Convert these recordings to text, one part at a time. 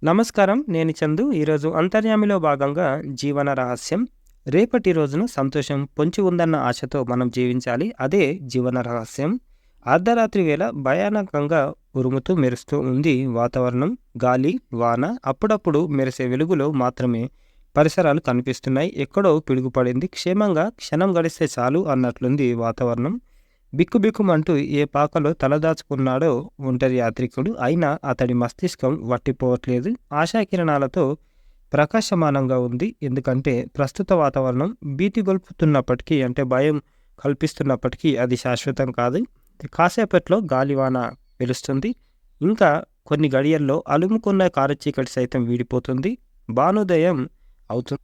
నమస్కారం. నేను చందు. ఈరోజు అంతర్యామిలో భాగంగా జీవన రహస్యం. రేపటి రోజున సంతోషం పొంచి ఉందన్న ఆశతో మనం జీవించాలి. అదే జీవన రహస్యం. అర్ధరాత్రి వేళ భయానకంగా ఉరుముతూ మెరుస్తూ ఉంది వాతావరణం. గాలి, వాన, అప్పుడప్పుడు మెరిసే వెలుగులో మాత్రమే పరిసరాలు కనిపిస్తున్నాయి. ఎక్కడో పిడుగుపడింది. క్షేమంగా క్షణం గడిస్తే చాలు అన్నట్లుంది వాతావరణం. బిక్కుబిక్కుమంటూ ఏ పాకలో తలదాచుకున్నాడో ఒంటరి యాత్రికుడు. అయినా అతడి మస్తిష్కం వట్టిపోవట్లేదు. ఆశాకిరణాలతో ప్రకాశమానంగా ఉంది. ఎందుకంటే ప్రస్తుత వాతావరణం భీతి గొల్పుతున్నప్పటికీ, అంటే భయం కల్పిస్తున్నప్పటికీ అది శాశ్వతం కాదు. కాసేపట్లో గాలివాన వెలుస్తుంది. ఇంకా కొన్ని గడియల్లో అలుముకున్న కారుచీకటి సైతం వీడిపోతుంది. భానుదయం అవుతుంది.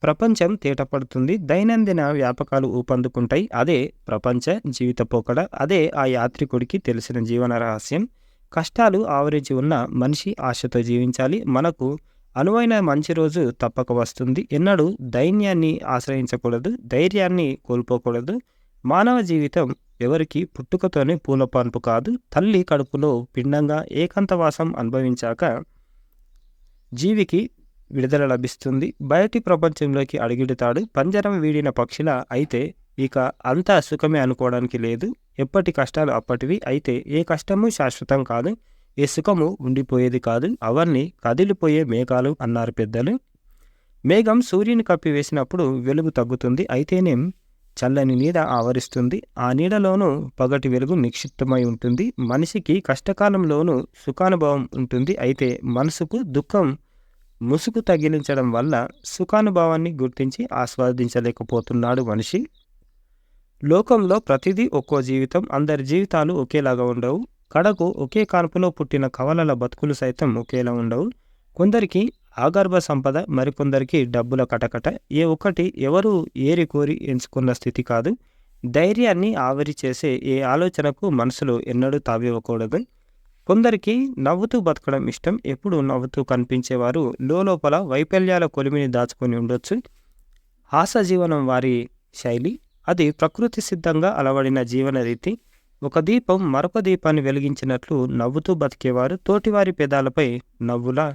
ప్రపంచం తేటపడుతుంది. దైనందిన వ్యాపకాలు ఊపందుకుంటాయి. అదే ప్రపంచ జీవిత పోకడ. అదే ఆ యాత్రికుడికి తెలిసిన జీవన రహస్యం. కష్టాలు ఆవరించి ఉన్న మనిషి ఆశతో జీవించాలి. మనకు అనువైన మంచి రోజు తప్పక వస్తుంది. ఎన్నడూ దైన్యాన్ని ఆశ్రయించకూడదు. ధైర్యాన్ని కోల్పోకూడదు. మానవ జీవితం ఎవరికి పుట్టుకతోనే పూలపాన్పు కాదు. తల్లి కడుపులో పిండంగా ఏకాంతవాసం అనుభవించాక జీవికి విడుదల లభిస్తుంది. బయటి ప్రపంచంలోకి అడుగిడుతాడు. పంజరం వీడిన పక్షిలా. అయితే ఇక అంతా సుఖమే అనుకోవడానికి లేదు. ఎప్పటి కష్టాలు అప్పటివి. అయితే ఏ కష్టము శాశ్వతం కాదు. ఏ సుఖము ఉండిపోయేది కాదు. అవన్నీ కదిలిపోయే మేఘాలు అన్నారు పెద్దలు. మేఘం సూర్యుని కప్పివేసినప్పుడు వెలుగు తగ్గుతుంది. అయితేనేం చల్లని నీడ ఆవరిస్తుంది. ఆ నీడలోనూ పగటి వెలుగు నిక్షిప్తమై ఉంటుంది. మనిషికి కష్టకాలంలోనూ సుఖానుభవం ఉంటుంది. అయితే మనసుకు దుఃఖం ముసుగు తగిలించడం వల్ల సుఖానుభవాన్ని గుర్తించి ఆస్వాదించలేకపోతున్నాడు మనిషి. లోకంలో ప్రతిదీ ఒక్కో జీవితం. అందరి జీవితాలు ఒకేలాగా ఉండవు. కడకు ఒకే కాన్పులో పుట్టిన కవలల బతుకులు సైతం ఒకేలా ఉండవు. కొందరికి ఆగర్భ సంపద, మరికొందరికి డబ్బుల కటకట. ఏ ఒక్కటి ఎవరు ఏరి కోరి ఎంచుకున్న స్థితి కాదు. ధైర్యాన్ని ఆవిరి చేసే ఏ ఆలోచనకు మనసులో ఎన్నడూ తావివ్వకూడదు. కొందరికి నవ్వుతూ బతకడం ఇష్టం. ఎప్పుడు నవ్వుతూ కనిపించేవారు లోపల వైఫల్యాల కొలిమిని దాచుకొని ఉండొచ్చు. హాసజీవనం వారి శైలి. అది ప్రకృతి సిద్ధంగా అలవడిన జీవన రీతి. ఒక దీపం మరొక దీపాన్ని వెలిగించినట్లు నవ్వుతూ బతికేవారు తోటివారి పెదాలపై నవ్వుల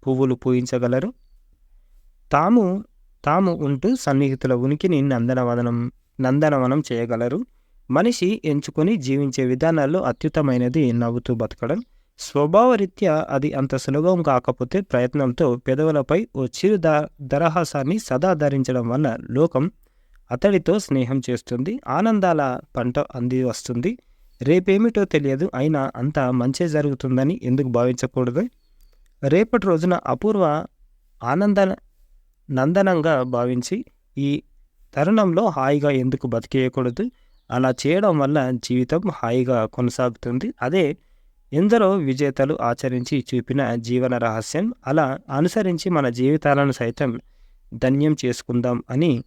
పువ్వులు పూయించగలరు. తాము తాము ఉంటూ సన్నిహితుల ఉనికిని నందనవనం చేయగలరు. మనిషి ఎంచుకొని జీవించే విధానాల్లో అత్యుత్తమైనది నవ్వుతూ బతకడం. స్వభావరీత్యా అది అంత సులభం కాకపోతే ప్రయత్నంతో పెదవులపై ఓ చిరు దరహాసాన్ని సదా ధరించడం వల్ల లోకం అతడితో స్నేహం చేస్తుంది. ఆనందాల పంట అంది వస్తుంది. రేపేమిటో తెలియదు. అయినా అంతా మంచే జరుగుతుందని ఎందుకు భావించకూడదు? రేపటి రోజున అపూర్వ ఆనంద నందనంగా భావించి ఈ తరుణంలో హాయిగా ఎందుకు బతికేయకూడదు? అలా చేయడం వల్ల జీవితం హాయిగా కొనసాగుతుంది. అదే ఎందరో విజేతలు ఆచరించి చూపిన జీవన రహస్యం. అలా అనుసరించి మన జీవితాలను సైతం ధన్యం చేసుకుందాం అని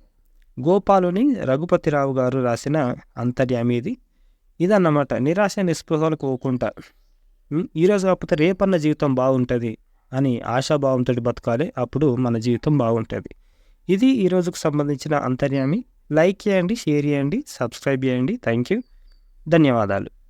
గోపాలుని రఘుపతిరావు గారు రాసిన అంతర్యామిది. ఇదన్నమాట. నిరాశ నిస్పృహలకు పోకుండా ఈరోజు కాకపోతే రేపన్న జీవితం బాగుంటుంది అని ఆశాభావంతో బతకాలి. అప్పుడు మన జీవితం బాగుంటుంది. ఇది ఈరోజుకు సంబంధించిన అంతర్యామి. లైక్ చేయండి, షేర్ చేయండి, సబ్స్క్రైబ్ చేయండి. Thank you. ధన్యవాదాలు.